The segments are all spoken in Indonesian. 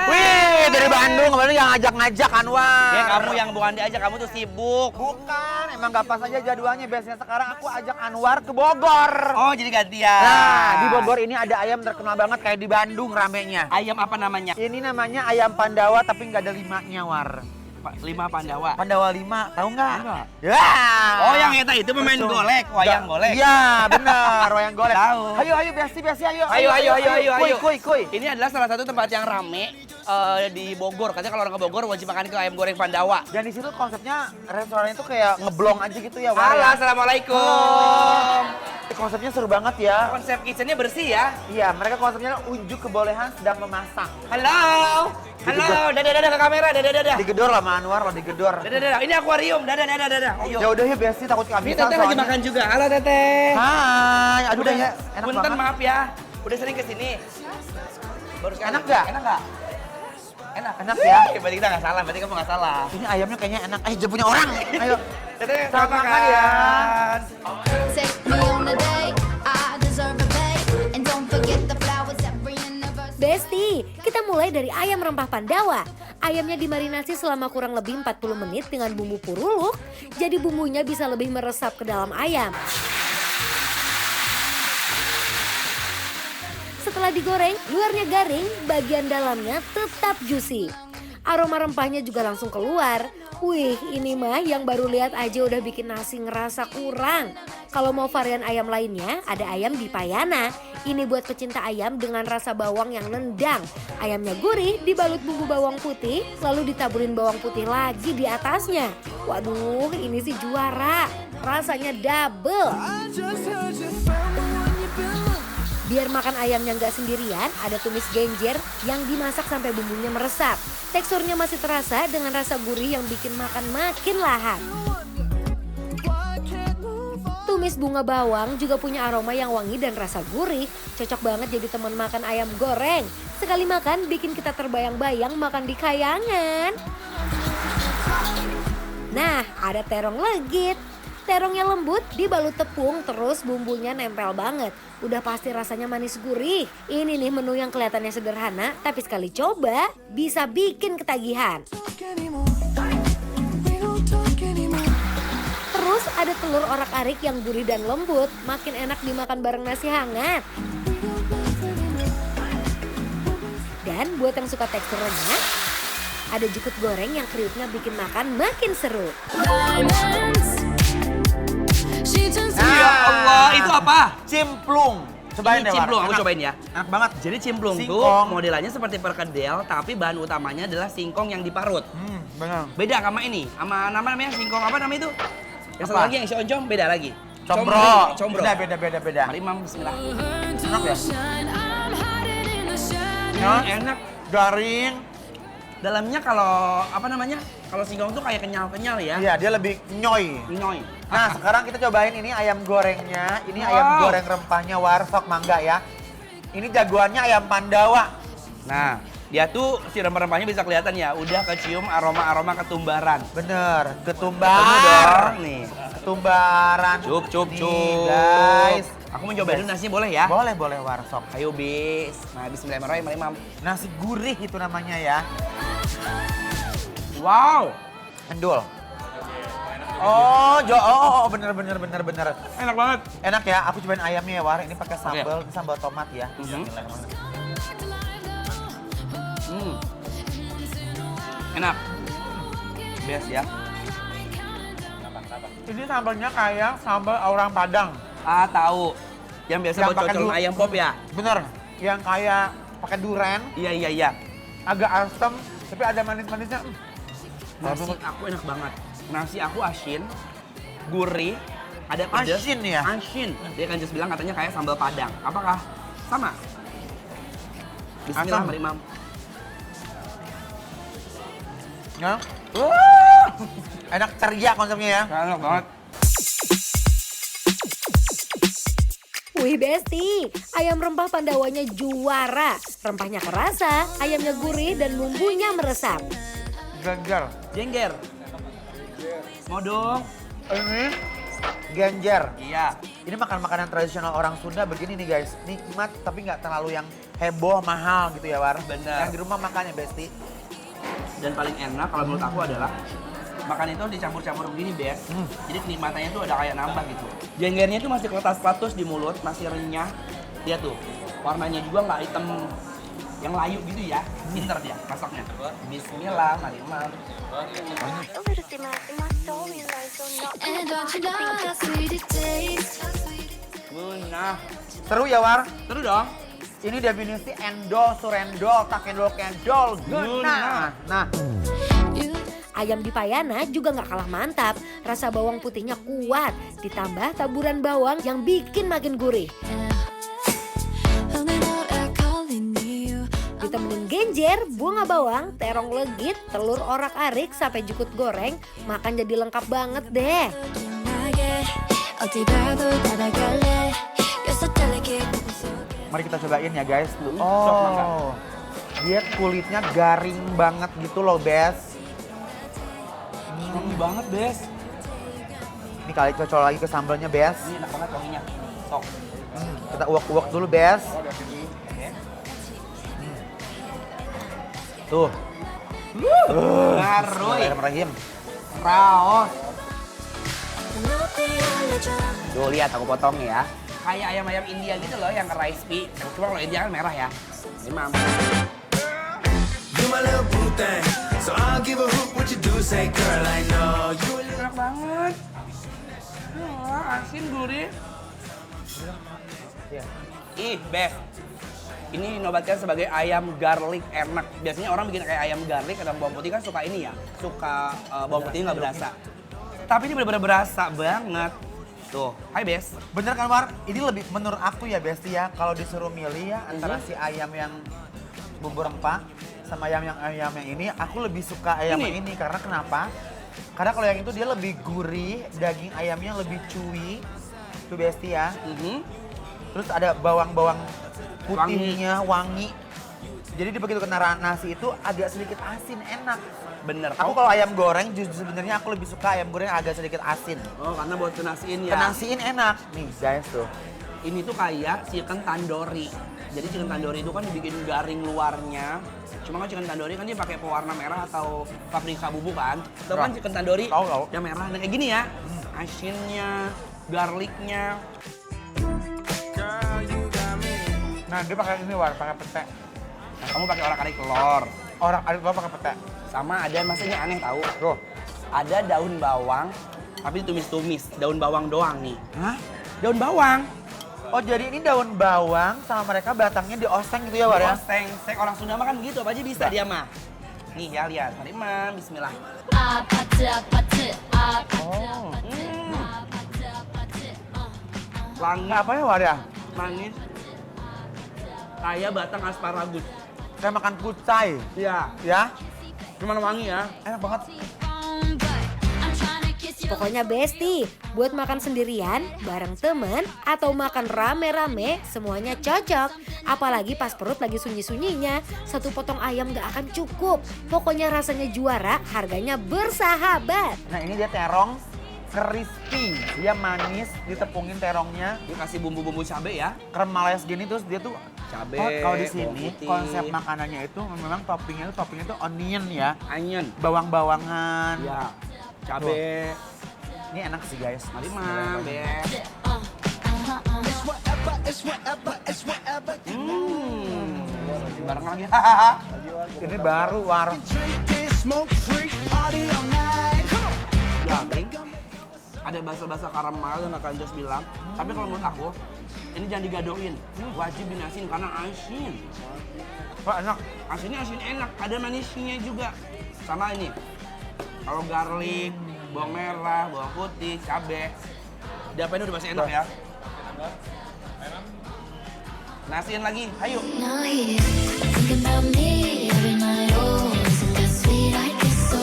Wih, dari Bandung, kemarin yang ngajak-ngajak Anwar. Ya kamu yang bukan diajak, kamu tuh sibuk. Bukan, emang gak pas aja jadwalnya. Biasanya sekarang aku ajak Anwar ke Bogor. Oh, jadi gantian. Nah, di Bogor ini ada ayam terkenal banget kayak di Bandung ramenya. Ayam apa namanya? Ini namanya ayam Pandawa tapi nggak ada limanya, War. 5 Pandawa. Pandawa 5, tahu nggak? Enggak. Ya. Oh, yang itu pemain Betul. golek, wayang golek. Iya, benar, wayang golek. Tahu. Ayo, Besti, ayo. Kuy. Ini adalah salah satu tempat yang rame di Bogor. Katanya kalau orang ke Bogor wajib makan ke ayam goreng Pandawa. Dan di situ konsepnya restoran itu kayak ngeblong aja gitu ya, War. Halo, Ya? assalamualaikum. Konsepnya seru banget ya. Konsep kitchennya bersih ya. Iya, mereka konsepnya unjuk kebolehan sedang memasak. Halo, dadah ke kamera, dadah. Digedor lah sama Anwar lah, digedor. Dadah. Ini akuarium, dadah. Ayo. Ya udah ya Besti, takut Ini kehabisan Teteh lagi makan juga. Halo Teteh. Hai, aduh Udah ya, enak punten banget. maaf ya. Udah sering kesini. Baru sekali. Enak nggak? Enak nggak? Enak. Enak ya? Berarti kita nggak salah. Berarti kamu nggak salah. Ini ayamnya kayaknya enak. Jangan punya orang. Ayo. Teteh Selamat makan ya. Take me on a date, I deserve a date. And don't forget the flowers every anniversary. Besti, kita mulai dari ayam rempah Pandawa. Ayamnya dimarinasi selama kurang lebih 40 menit dengan bumbu puruluk, jadi bumbunya bisa lebih meresap ke dalam ayam. Setelah digoreng, luarnya garing, bagian dalamnya tetap juicy. Aroma rempahnya juga langsung keluar. Wih, ini mah yang baru lihat aja udah bikin nasi ngerasa kurang. Kalau mau varian ayam lainnya, ada ayam di Payana. Ini buat pecinta ayam dengan rasa bawang yang nendang. Ayamnya gurih, dibalut bumbu bawang putih, lalu ditaburin bawang putih lagi di atasnya. Waduh, ini sih juara. Rasanya double. Biar makan ayamnya nggak sendirian, ada tumis genjer yang dimasak sampai bumbunya meresap. Teksturnya masih terasa dengan rasa gurih yang bikin makan makin lahap. Tumis bunga bawang juga punya aroma yang wangi dan rasa gurih. Cocok banget jadi teman makan ayam goreng. Sekali makan bikin kita terbayang-bayang makan di kayangan. Nah, ada terong legit. Terongnya lembut, dibalut tepung, terus bumbunya nempel banget. Udah pasti rasanya manis gurih. Ini nih menu yang kelihatannya sederhana, tapi sekali coba bisa bikin ketagihan. Terus ada telur orak-arik yang gurih dan lembut, makin enak dimakan bareng nasi hangat. Dan buat yang suka tekstur renyah, ada jukut goreng yang kriuknya bikin makan makin seru. Ya Allah, itu apa? Cimplung. Cobain Ini deh, War. cimplung, aku Enak. cobain ya. Enak banget. Jadi cimplung tuh Singkong. modelannya seperti perkedel, tapi bahan utamanya adalah singkong yang diparut. Benar. Beda sama ini, sama namanya singkong apa namanya itu? Yang satu Apa? lagi yang si oncom beda lagi. Combro. Combro. Beda. Mari Mam, bismillah. Enak ya? Enak. Garing. Dalamnya kalau apa namanya? Kalau singkong tuh kayak kenyal-kenyal ya. Iya, dia lebih nyoy. Nyoy. Nah, sekarang kita cobain ini ayam gorengnya. Ini ayam Wow. goreng rempahnya Warfok mangga ya. Ini jagoannya ayam Pandawa. Nah, dia tuh si rempah-rempahnya bisa kelihatan ya, udah kecium aroma-aroma ketumbaran. Bener, Ketemu ketumbar. dong nih. Ketumbaran. Cup. Nih, guys. Aku mau cobain dulu nasinya boleh ya? Boleh Warfok. Ayo bis. Nah, bismillahirrahmanirrahim, mari Mam. Nasi gurih itu namanya ya. Wow. Endul. Oh, bener. Enak banget. Enak ya, aku cobain ayamnya ya, War. Ini pakai sambal, Oke. ini sambal tomat ya. Enak. Best ya. Ini sambalnya kayak sambal orang Padang. Ah, tahu. Yang biasa Yang buat pakai cocol ayam pop ya? Bener, yang kayak pakai duren, Iya. agak asem, tapi ada manis-manisnya. Nasi aku enak banget. Nasi aku asin, gurih, ada pedas. Asin ya? Asin. Dia kan just bilang katanya kayak sambal Padang. Apakah sama? Bismillah, Asam. mari Mam. Ya. Enak ceria konsepnya ya. Enak banget. Wih Besti, ayam rempah Pandawanya juara. Rempahnya kerasa, ayamnya gurih dan bumbunya meresap. Ganjar. Jengger. Mau dong. Ini Genjer. Iya. Ini makan-makanan tradisional orang Sunda begini nih guys. Nikmat tapi nggak terlalu yang heboh, mahal gitu ya War. Bener. Yang di rumah makannya Besti. Dan paling enak kalau menurut aku adalah makan itu dicampur-campur begini, Bes. Jadi kenikmatannya tuh ada kayak nambah gitu. Genjernya tuh masih keletas-keletus di mulut, masih renyah. Lihat tuh, warnanya juga nggak hitam yang layu gitu ya. Pinter dia masaknya. Bismillah, mari Mam. And don't you know how sweet it tastes? Nah, Seru ya War. seru dong. Ini definisi endol, surendol, takendol, kendol, guna. Nah, You Ayam di Payana juga nggak kalah mantap. Rasa bawang putihnya kuat, ditambah taburan bawang yang bikin makin gurih. hanging out at calling you. Ditemenin genjer, bunga bawang, terong legit, telur orak-arik sampai jukut goreng, makan jadi lengkap banget deh. 나게 어디 봐도 따라갈래. You're so delicate. mari kita cobain ya guys. Sok, Oh, dia kulitnya garing banget gitu loh, Bes. Wangi banget, Bes. Ini kali cocok lagi ke sambalnya, Bes. Ini enak banget wanginya. Sok. Kita uak-uak dulu, Bes. Tuh. Ngaruh. Bismillahirrahmanirrahim. Raos. 높이 올려줘. Tuh lihat aku potong ya. Kayak ayam-ayam India gitu loh yang crispy. Cuma kalau India kan merah ya. Ini Mam. You my little boo thing, so I'll give a hoot what you do. Say, girl, I know you. Enak banget. Wah, asin gurih. Ih, Bes. Ini dinobatkan sebagai ayam garlic enak. Biasanya orang bikin kayak ayam garlic atau bawang putih kan suka ini ya. Suka bawang putihnya nggak berasa. Tapi ini benar-benar berasa banget. Tuh, hai Bes. Bener kan, War? Ini lebih menurut aku ya, Besti ya. Kalau disuruh milih ya antara si ayam yang bumbu rempah sama ayam yang ini, aku lebih suka ayam Ini? yang ini. Karena kenapa? Karena kalau yang itu dia lebih gurih, daging ayamnya lebih chewy. Tuh Besti ya. Terus ada bawang-bawang putihnya, wangi. Jadi begitu kena nasi itu agak sedikit asin, enak. Bener. Aku kalau ayam goreng justru sebenarnya aku lebih suka ayam goreng agak sedikit asin. Oh, karena buat kenasiin ya. Kenasiin enak. Nih guys tuh. Ini tuh kayak chicken tandoori. Jadi chicken tandoori itu kan dibikin garing luarnya. Cuma kan chicken tandoori kan dia pakai pewarna merah atau paprika bubuk kan. Tahu kan chicken tandoori Tahu. yang merah. Nah kayak gini ya. Asinnya, garlicnya. Nah dia pakai ini War, pakai pete. Nah, kamu pakai orak-arik telur. Orang adik gua pakai pete. Sama ada masanya aneh tahu. Tuh. Ada daun bawang tapi ditumis-tumis. Daun bawang doang nih. Hah? Daun bawang? Oh jadi ini daun bawang sama mereka batangnya dioseng gitu ya War ya? Oseng, sek orang Sunda mah kan gitu, apa aja bisa dia mah. Nih ya lihat, mari Mam, bismillah. 아파트 아파트 아파트 Oh. Wangi, Nggak apa ya War ya? manis. Kayak batang asparagus. Kayak makan kucai. Iya, Ya? cuman wangi ya. Enak banget. I'm trying to kiss you. Pokoknya besti, buat makan sendirian, bareng temen, atau makan rame-rame, semuanya cocok. Apalagi pas perut lagi sunyi-sunyinya, satu potong ayam gak akan cukup. Pokoknya rasanya juara, harganya bersahabat. Nah ini dia terong crispy. Dia manis, ditepungin terongnya. Dia kasih bumbu-bumbu cabe ya. Kremeles gini terus dia tuh Cabe, kalau di bawang sini putih. konsep makanannya itu memang toppingnya tuh onion ya. Onion. Bawang-bawangan. Ya, cabe. Ini enak sih guys. Mari Mam, Bes. Bareng lagi. Ini baru War. Garing. Ada bahasa-bahasa karamel yang akan Jos bilang. Tapi kalau menurut aku, ini jangan digadoin. Wajib dinasin karena asin. Wah enak. Asinnya asin enak, ada manisnya juga. Sama ini. Kalau garlic, bawang merah, bawang putih, cabe. Diapain udah pasti enak ya. Nasiin lagi, ayo. Now here, thinking about me every night. Oh, isn't that sweet? I guess so.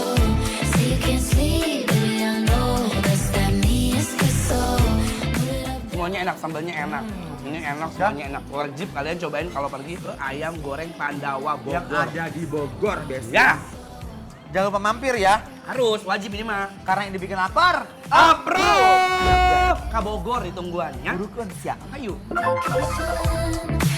Say you can't sleep, baby, I know. That's that me espresso. Put it up. Semuanya enak, sambalnya enak. Ini enak, semuanya enak. Wajib kalian cobain kalau pergi ke ayam goreng Pandawa Yang Bogor. ada di Bogor Besti. Ya, Jangan lupa mampir ya. harus, wajib ini mah. Karena yang dibikin lapar. Approve! ka Bogor ditungguannya. Burukeun sia. Ayo. Kiss you